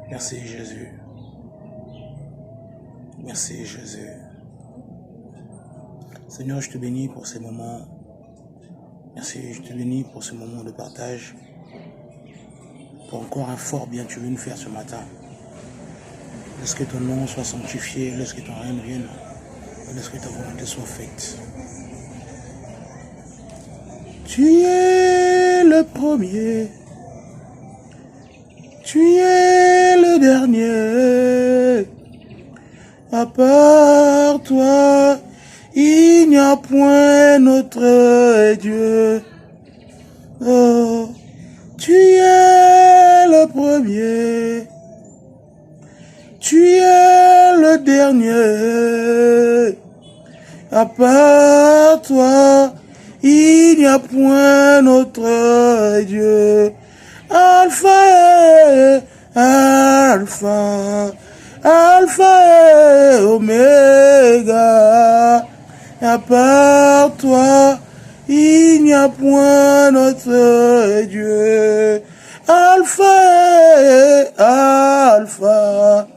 Merci Jésus. Merci Jésus. Seigneur, je te bénis pour ces moments. Merci, je te bénis pour ce moment de partage. Pour encore un fort bien que tu veux nous faire ce matin. Laisse que ton nom soit sanctifié, laisse que ton règne vienne, laisse que ta volonté soit faite. Tu es le premier, tu es le dernier. À part toi, il n'y a point notre Dieu. Oh, tu es le premier, tu es le dernier. À part toi, il n'y a point notre Dieu. Alpha et Alpha, Alpha et Oméga. À part toi, il n'y a point notre Dieu. Alpha et Alpha,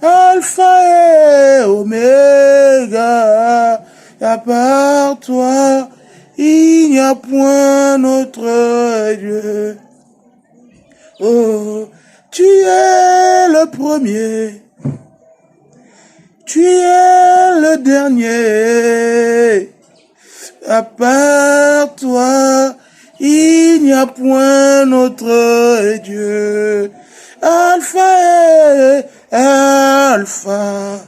Alpha et Oméga. À part toi, il n'y a point notre Dieu. Oh, tu es le premier, tu es le dernier. À part toi, il n'y a point notre Dieu. Alpha et Alpha,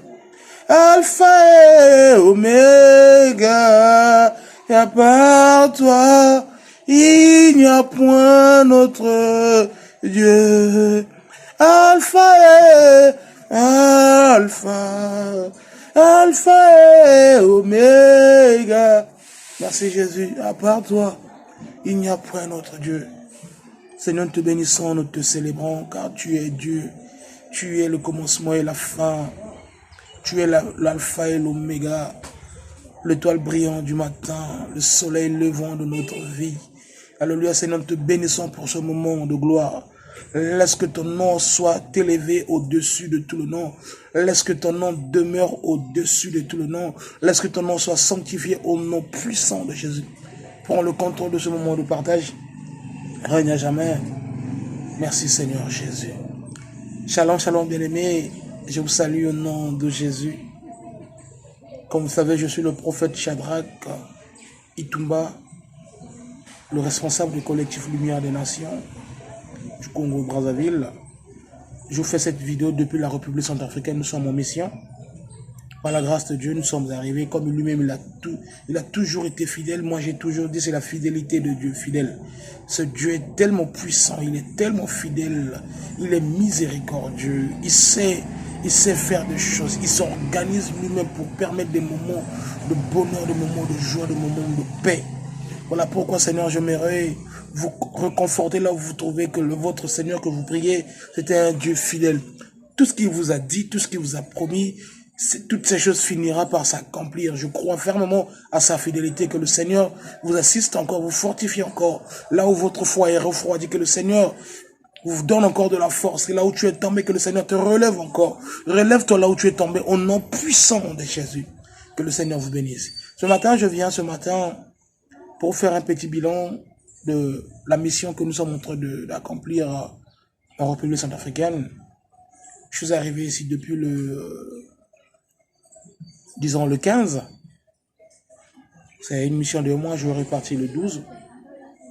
Alpha et Oméga. À part toi, il n'y a point notre Dieu. Alpha et Alpha, Alpha et Oméga. Merci Jésus. À part toi, il n'y a point notre Dieu. Seigneur, nous te bénissons, nous te célébrons, car tu es Dieu. Tu es le commencement et la fin. Tu es l'alpha et l'oméga, l'étoile brillante du matin, le soleil levant de notre vie. Alléluia, Seigneur, nous te bénissons pour ce moment de gloire. Laisse que ton nom soit élevé au-dessus de tout le nom. Laisse que ton nom demeure au-dessus de tout le nom. Laisse que ton nom soit sanctifié au nom puissant de Jésus. Prends le contrôle de ce moment de partage. Règne à jamais. Merci Seigneur Jésus. Shalom, shalom bien-aimés. Je vous salue au nom de Jésus. Comme vous savez, je suis le prophète Shadrach Itumba, le responsable du collectif Lumière des Nations du Congo-Brazzaville. Je vous fais cette vidéo depuis la République centrafricaine. Nous sommes en mission. Par la grâce de Dieu, nous sommes arrivés. Comme lui-même, il a toujours été fidèle. Moi, j'ai toujours dit, c'est la fidélité de Dieu, fidèle. Ce Dieu est tellement puissant, il est tellement fidèle. Il est miséricordieux. Il sait faire des choses. Il s'organise lui-même pour permettre des moments de bonheur, des moments de joie, des moments de paix. Voilà pourquoi, Seigneur, j'aimerais vous reconforter là où vous trouvez que votre Seigneur que vous priez, c'était un Dieu fidèle. Tout ce qu'il vous a dit, tout ce qu'il vous a promis, toutes ces choses finira par s'accomplir. Je crois fermement à sa fidélité, que le Seigneur vous assiste encore, vous fortifie encore. Là où votre foi est refroidie, que le Seigneur vous donne encore de la force. Et là où tu es tombé, que le Seigneur te relève encore. Relève-toi là où tu es tombé, au nom puissant de Jésus. Que le Seigneur vous bénisse. Ce matin, je viens pour faire un petit bilan de la mission que nous sommes en train d'accomplir en République centrafricaine. Je suis arrivé ici depuis disons le 15. C'est une mission de mois, je vais repartir le 12.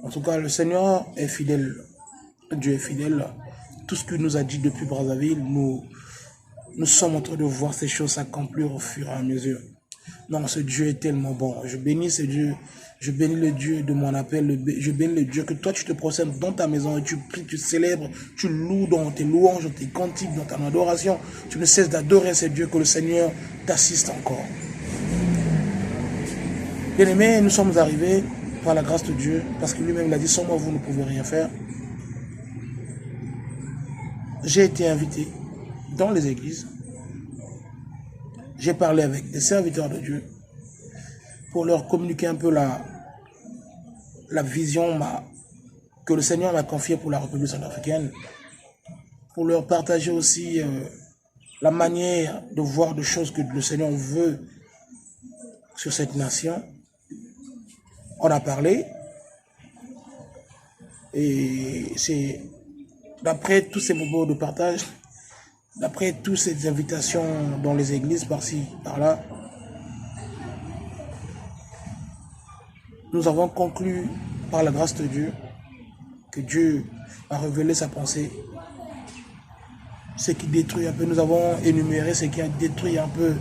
En tout cas, le Seigneur est fidèle. Dieu est fidèle. Tout ce qu'il nous a dit depuis Brazzaville, nous sommes en train de voir ces choses s'accomplir au fur et à mesure. Non, ce Dieu est tellement bon. Je bénis ce Dieu. Je bénis le Dieu de mon appel. Je bénis le Dieu que toi, tu te procèdes dans ta maison et tu pries, tu célèbres, tu loues dans tes louanges, dans tes cantiques, dans ta adoration. Tu ne cesses d'adorer ce Dieu, que le Seigneur t'assiste encore. Bien-aimés, nous sommes arrivés par la grâce de Dieu, parce que lui-même l'a dit, sans moi, vous ne pouvez rien faire. J'ai été invité dans les églises. J'ai parlé avec des serviteurs de Dieu pour leur communiquer un peu la vision que le Seigneur m'a confiée pour la République centrafricaine. pour leur partager aussi la manière de voir des choses que le Seigneur veut sur cette nation. On a parlé, et c'est d'après tous ces moments de partage, d'après toutes ces invitations dans les églises par-ci, par-là, nous avons conclu par la grâce de Dieu que Dieu a révélé sa pensée. Ce qui détruit un peu, nous avons énuméré ce qui a détruit un peu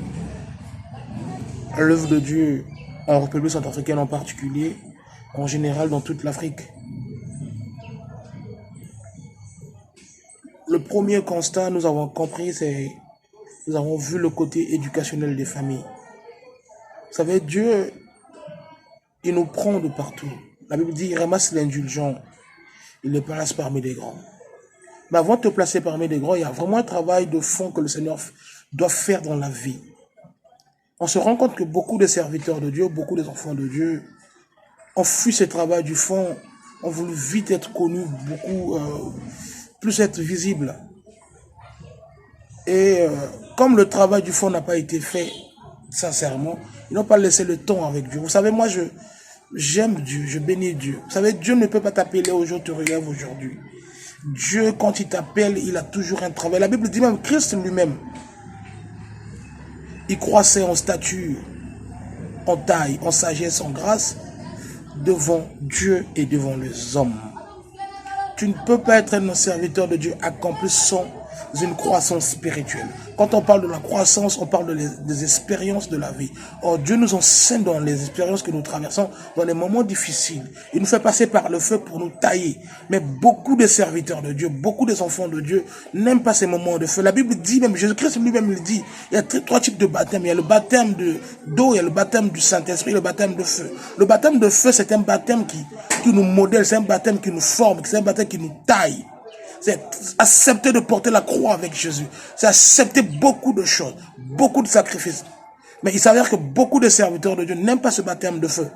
l'œuvre de Dieu en République centrafricaine en particulier, en général dans toute l'Afrique. Le premier constat, nous avons compris, c'est nous avons vu le côté éducationnel des familles. Vous savez, Dieu, il nous prend de partout. La Bible dit, il ramasse l'indulgent, il le place parmi les grands. Mais avant de te placer parmi les grands, il y a vraiment un travail de fond que le Seigneur doit faire dans la vie. On se rend compte que beaucoup de serviteurs de Dieu, beaucoup des enfants de Dieu, ont fui ce travail du fond, ont voulu vite être connus, beaucoup plus être visibles. Et comme le travail du fond n'a pas été fait sincèrement, ils n'ont pas laissé le temps avec Dieu. Vous savez, moi, j'aime Dieu, je bénis Dieu. Vous savez, Dieu ne peut pas t'appeler aujourd'hui, te relève aujourd'hui. Dieu, quand il t'appelle, il a toujours un travail. La Bible dit même, Christ lui-même, il croissait en stature, en taille, en sagesse, en grâce, devant Dieu et devant les hommes. Tu ne peux pas être un serviteur de Dieu accompli sans une croissance spirituelle. Quand on parle de la croissance, on parle des expériences de la vie. Or, Dieu nous enseigne dans les expériences que nous traversons, dans les moments difficiles. Il nous fait passer par le feu pour nous tailler. Mais beaucoup de serviteurs de Dieu, beaucoup des enfants de Dieu n'aiment pas ces moments de feu. La Bible dit, même Jésus-Christ lui-même le dit, il y a trois types de baptême. Il y a le baptême d'eau, il y a le baptême du Saint-Esprit, le baptême de feu. Le baptême de feu, c'est un baptême qui nous modèle, c'est un baptême qui nous forme, c'est un baptême qui nous taille. C'est accepter de porter la croix avec Jésus. C'est accepter beaucoup de choses, beaucoup de sacrifices. Mais il s'avère que beaucoup de serviteurs de Dieu n'aiment pas ce baptême de feu.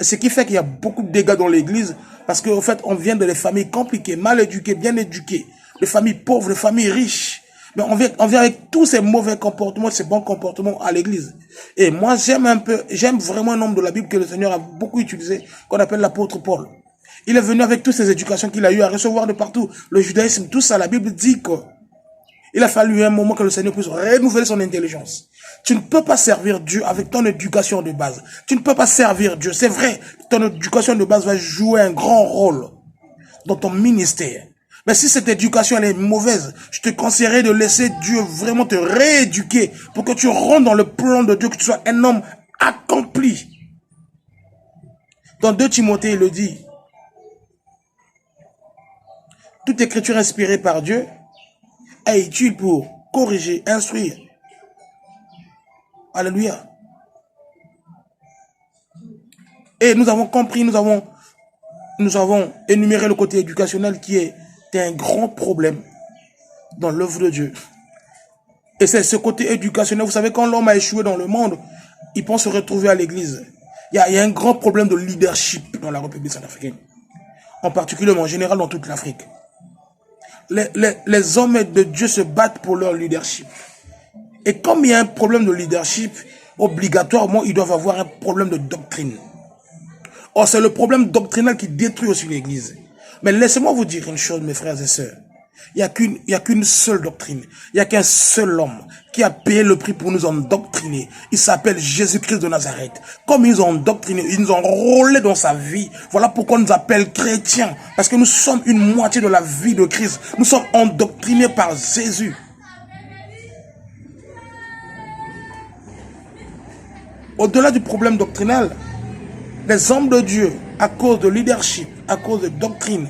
Et ce qui fait qu'il y a beaucoup de dégâts dans l'église, parce qu'en fait, on vient de les familles compliquées, mal éduquées, bien éduquées, de familles pauvres, de familles riches. Mais on vient avec tous ces mauvais comportements, ces bons comportements à l'église. Et moi, j'aime vraiment un homme de la Bible que le Seigneur a beaucoup utilisé, qu'on appelle l'apôtre Paul. Il est venu avec toutes ces éducations qu'il a eu à recevoir de partout. Le judaïsme, tout ça, la Bible dit qu'il a fallu un moment que le Seigneur puisse renouveler son intelligence. Tu ne peux pas servir Dieu avec ton éducation de base. Tu ne peux pas servir Dieu. C'est vrai, ton éducation de base va jouer un grand rôle dans ton ministère. Mais si cette éducation elle est mauvaise, je te conseillerais de laisser Dieu vraiment te rééduquer pour que tu rentres dans le plan de Dieu, que tu sois un homme accompli. Dans 2 Timothée, il le dit. Toute écriture inspirée par Dieu est utile pour corriger, instruire. Alléluia. Et nous avons compris, nous avons énuméré le côté éducationnel qui est un grand problème dans l'œuvre de Dieu. Et c'est ce côté éducationnel. Vous savez, quand l'homme a échoué dans le monde, il pense se retrouver à l'église. Il y a un grand problème de leadership dans la République centrafricaine. En particulier, en général, dans toute l'Afrique. Les hommes de Dieu se battent pour leur leadership. Et comme il y a un problème de leadership, obligatoirement, ils doivent avoir un problème de doctrine. Or, c'est le problème doctrinal qui détruit aussi l'église. Mais laissez-moi vous dire une chose, mes frères et sœurs. Il n'y a qu'une seule doctrine. Il n'y a qu'un seul homme qui a payé le prix pour nous endoctriner. Il s'appelle Jésus-Christ de Nazareth. Comme ils ont endoctriné, ils nous ont enrôlés dans sa vie. Voilà pourquoi on nous appelle chrétiens. Parce que nous sommes une moitié de la vie de Christ. Nous sommes endoctrinés par Jésus. Au-delà du problème doctrinal, les hommes de Dieu, à cause de leadership, à cause de doctrine,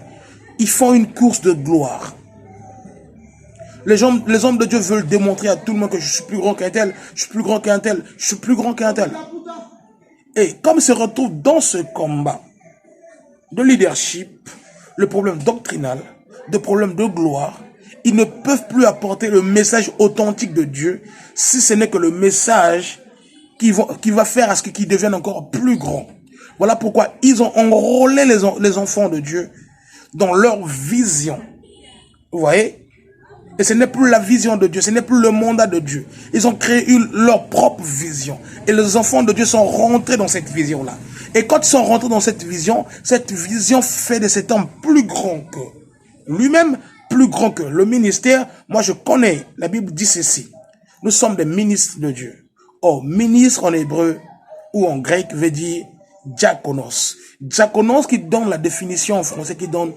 ils font une course de gloire. Les hommes de Dieu veulent démontrer à tout le monde que je suis plus grand qu'un tel, je suis plus grand qu'un tel, je suis plus grand qu'un tel. Et comme ils se retrouvent dans ce combat de leadership, le problème doctrinal, de problème de gloire, ils ne peuvent plus apporter le message authentique de Dieu si ce n'est que le message qui va faire à ce qu'ils deviennent encore plus grands. Voilà pourquoi ils ont enrôlé les enfants de Dieu dans leur vision. Vous voyez? Et ce n'est plus la vision de Dieu, ce n'est plus le mandat de Dieu. Ils ont créé leur propre vision. Et les enfants de Dieu sont rentrés dans cette vision-là. Et quand ils sont rentrés dans cette vision fait de cet homme plus grand que lui-même, plus grand que le ministère. Moi, je connais, la Bible dit ceci. Nous sommes des ministres de Dieu. Or, ministre en hébreu ou en grec veut dire diakonos. Diakonos qui donne la définition en français, qui donne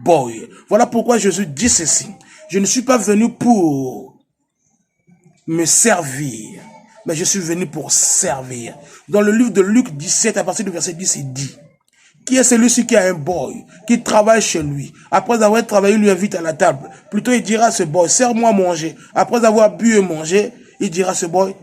boy. Voilà pourquoi Jésus dit ceci. Je ne suis pas venu pour me servir, mais je suis venu pour servir. Dans le livre de Luc 17, à partir du verset 10, il dit, qui est celui-ci qui a un boy, qui travaille chez lui. Après avoir travaillé, il lui invite à la table. Plutôt, il dira à ce boy, sers-moi à manger. Après avoir bu et mangé, il dira à ce boy,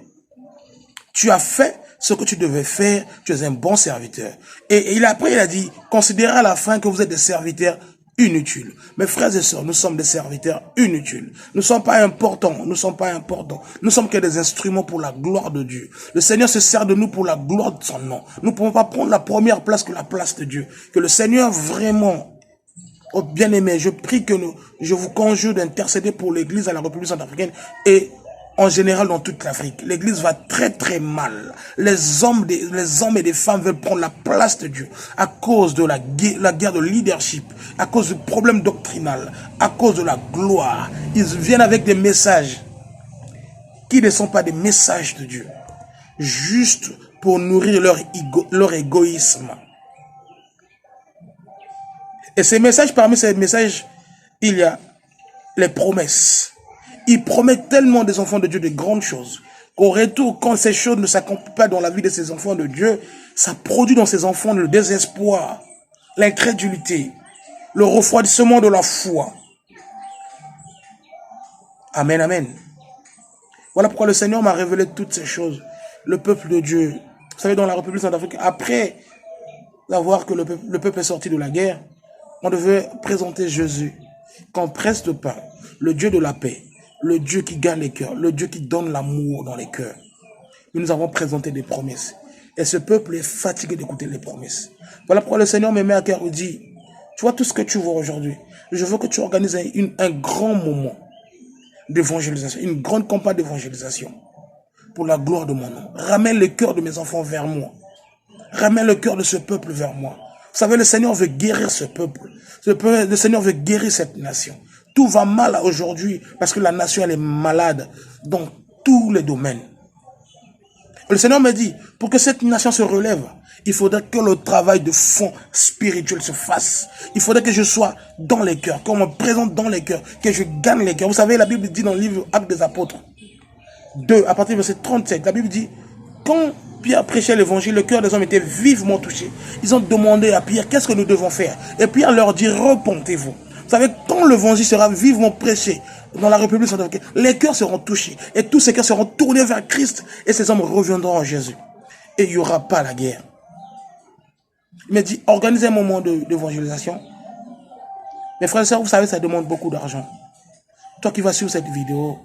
tu as fait ce que tu devais faire, tu es un bon serviteur. Et après, il a dit, considérez à la fin que vous êtes des serviteurs inutiles. Mes frères et sœurs, nous sommes des serviteurs inutiles. Nous ne sommes pas importants, nous ne sommes pas importants. Nous sommes que des instruments pour la gloire de Dieu. Le Seigneur se sert de nous pour la gloire de son nom. Nous ne pouvons pas prendre la première place que la place de Dieu. Que le Seigneur vraiment, oh bien-aimé, je prie que je vous conjure d'intercéder pour l'Église à la République centrafricaine et en général dans toute l'Afrique. L'Église va très très mal. Les hommes et les femmes veulent prendre la place de Dieu à cause de la guerre de leadership, à cause du problème doctrinal, à cause de la gloire. Ils viennent avec des messages qui ne sont pas des messages de Dieu, juste pour nourrir leur égoïsme. Et ces messages, parmi ces messages, il y a les promesses. Il promet tellement des enfants de Dieu de grandes choses, qu'au retour, quand ces choses ne s'accomplissent pas dans la vie de ces enfants de Dieu, ça produit dans ces enfants le désespoir, l'incrédulité, le refroidissement de la foi. Amen, amen. Voilà pourquoi le Seigneur m'a révélé toutes ces choses. Le peuple de Dieu, vous savez, dans la République centrafricaine, après avoir que le peuple est sorti de la guerre, on devait présenter Jésus, qu'on presse le pain, le Dieu de la paix, le Dieu qui gagne les cœurs, le Dieu qui donne l'amour dans les cœurs. Et nous avons présenté des promesses. Et ce peuple est fatigué d'écouter les promesses. Voilà pourquoi le Seigneur me met à cœur et dit, tu vois tout ce que tu vois aujourd'hui. Je veux que tu organises un grand moment d'évangélisation, une grande campagne d'évangélisation pour la gloire de mon nom. Ramène le cœur de mes enfants vers moi. Ramène le cœur de ce peuple vers moi. Vous savez, le Seigneur veut guérir ce peuple. Le Seigneur veut guérir cette nation. Tout va mal aujourd'hui parce que la nation elle est malade dans tous les domaines. Le Seigneur me dit, pour que cette nation se relève, il faudrait que le travail de fond spirituel se fasse. Il faudrait que je sois dans les cœurs, qu'on me présente dans les cœurs, que je gagne les cœurs. Vous savez, la Bible dit dans le livre Actes des Apôtres 2, à partir du verset 37, la Bible dit, quand Pierre prêchait l'évangile, le cœur des hommes était vivement touché. Ils ont demandé à Pierre, qu'est-ce que nous devons faire? Et Pierre leur dit, repentez-vous. Vous savez, quand l'évangile sera vivement prêché dans la République centrafricaine, les cœurs seront touchés. Et tous ces cœurs seront tournés vers Christ. Et ces hommes reviendront en Jésus. Et il n'y aura pas la guerre. Il m'a dit, organisez un moment d'évangélisation. Mes frères et sœurs, vous savez, ça demande beaucoup d'argent. Toi qui vas suivre cette vidéo,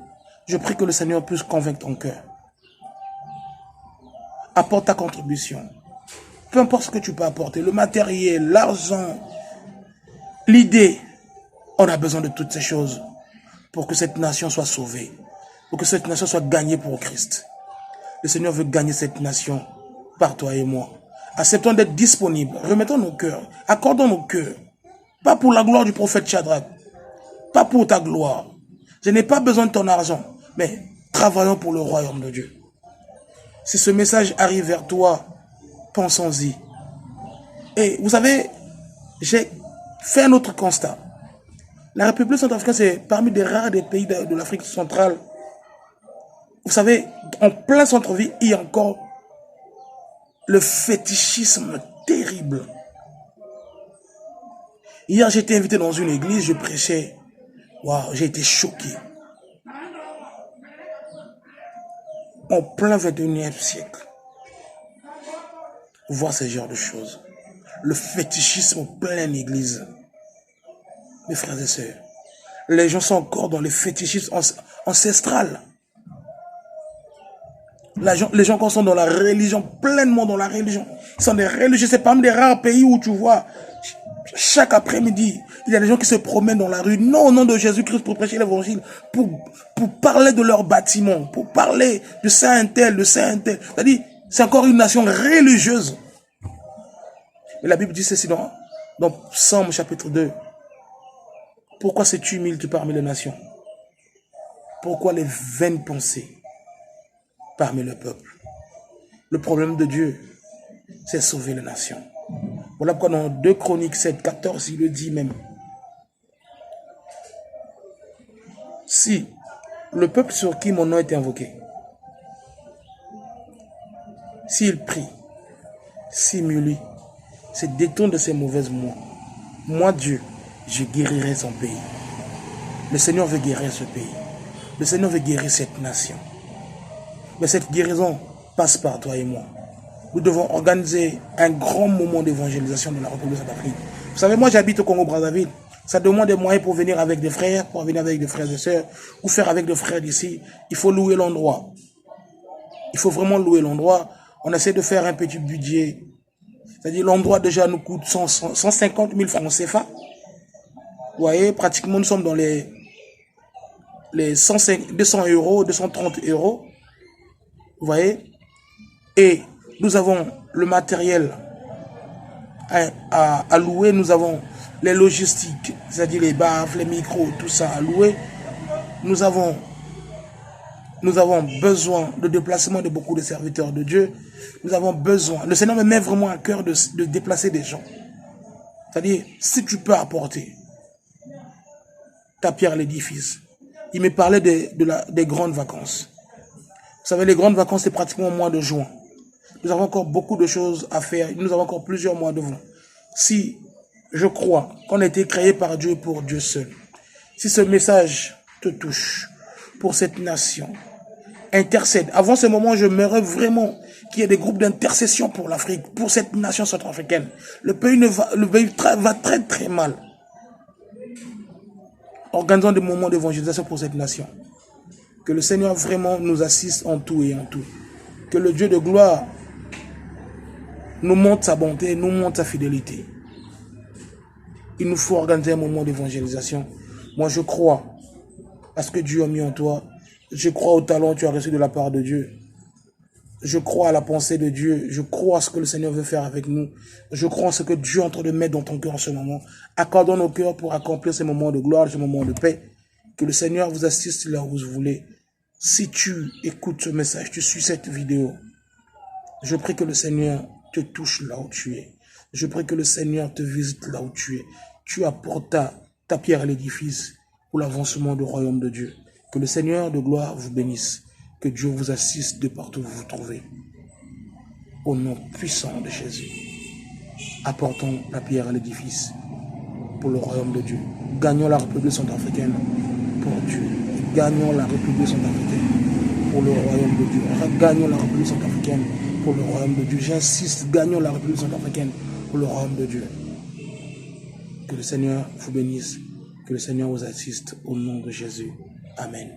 je prie que le Seigneur puisse convaincre ton cœur. Apporte ta contribution. Peu importe ce que tu peux apporter, le matériel, l'argent, l'idée. On a besoin de toutes ces choses pour que cette nation soit sauvée, pour que cette nation soit gagnée pour Christ. Le Seigneur veut gagner cette nation par toi et moi. Acceptons d'être disponibles, remettons nos cœurs, accordons nos cœurs. Pas pour la gloire du prophète Shadrach, pas pour ta gloire. Je n'ai pas besoin de ton argent, mais travaillons pour le royaume de Dieu. Si ce message arrive vers toi, pensons-y. Et vous savez, j'ai fait un autre constat. La République centrafricaine, c'est parmi des rares des pays de l'Afrique centrale. Vous savez, en plein centre-ville, il y a encore le fétichisme terrible. Hier, j'ai été invité dans une église, je prêchais. Waouh, j'ai été choqué. En plein 21e siècle. Voir ce genre de choses. Le fétichisme en pleine église. Mes frères et sœurs, les gens sont encore dans le fétichisme ancestral. Les gens qui sont dans la religion, pleinement dans la religion. Ils sont des religieux. C'est parmi des rares pays où tu vois Chaque après-midi, il y a des gens qui se promènent dans la rue, non au nom de Jésus-Christ, pour prêcher l'évangile, pour parler de leur bâtiment, pour parler de Saint-Tel, de Saint-Tel. C'est-à-dire, c'est encore une nation religieuse. Mais la Bible dit ceci dans Psaume chapitre 2. Pourquoi sais-tu humilié parmi les nations? Pourquoi les vaines pensées parmi le peuple? Le problème de Dieu, c'est sauver les nations. Voilà pourquoi dans 2 Chroniques 7, 14, il le dit même. Si le peuple sur qui mon nom est invoqué, s'il prie, s'il m'humilie, se détourne de ses mauvaises voies, moi Dieu, je guérirai son pays. Le Seigneur veut guérir ce pays. Le Seigneur veut guérir cette nation. Mais cette guérison passe par toi et moi. Nous devons organiser un grand moment d'évangélisation de la République centrafricaine. Vous savez, moi j'habite au Congo-Brazzaville. Ça demande des moyens pour venir avec des frères, pour venir avec des frères et sœurs, ou faire avec des frères d'ici. Il faut louer l'endroit. Il faut vraiment louer l'endroit. On essaie de faire un petit budget. C'est-à-dire l'endroit déjà nous coûte 150 000 francs CFA. Vous voyez, pratiquement nous sommes dans les 200 euros, 230 euros. Vous voyez. Et nous avons le matériel à louer, nous avons les logistiques, c'est-à-dire les baffes, les micros, tout ça à louer. Nous avons besoin de déplacement de beaucoup de serviteurs de Dieu. Nous avons besoin. Le Seigneur me met vraiment à cœur de déplacer des gens. C'est-à-dire, si tu peux apporter ta pierre à l'édifice. Il me parlait des grandes vacances. Vous savez, les grandes vacances, c'est pratiquement au mois de juin. Nous avons encore beaucoup de choses à faire. Nous avons encore plusieurs mois devant. Si je crois qu'on a été créé par Dieu pour Dieu seul, si ce message te touche pour cette nation, intercède. Avant ce moment, je m'aimerais vraiment qu'il y ait des groupes d'intercession pour l'Afrique, pour cette nation centrafricaine. Le pays va très très mal. Organisons des moments d'évangélisation pour cette nation. Que le Seigneur vraiment nous assiste en tout et en tout. Que le Dieu de gloire nous montre sa bonté, nous montre sa fidélité. Il nous faut organiser un moment d'évangélisation. Moi, je crois à ce que Dieu a mis en toi. Je crois au talent que tu as reçu de la part de Dieu. Je crois à la pensée de Dieu. Je crois à ce que le Seigneur veut faire avec nous. Je crois à ce que Dieu est en train de mettre dans ton cœur en ce moment. Accordons nos cœurs pour accomplir ces moments de gloire, ces moments de paix. Que le Seigneur vous assiste là où vous voulez. Si tu écoutes ce message, tu suis cette vidéo, je prie que le Seigneur te touche là où tu es. Je prie que le Seigneur te visite là où tu es. Tu apportes ta pierre à l'édifice pour l'avancement du royaume de Dieu. Que le Seigneur de gloire vous bénisse. Que Dieu vous assiste de partout où vous vous trouvez. Au nom puissant de Jésus, apportons la pierre à l'édifice pour le royaume de Dieu. Gagnons la République centrafricaine pour Dieu. Gagnons la République centrafricaine pour le royaume de Dieu. Gagnons la République centrafricaine pour le royaume de Dieu. J'insiste, gagnons la République centrafricaine pour le royaume de Dieu. Que le Seigneur vous bénisse. Que le Seigneur vous assiste au nom de Jésus. Amen.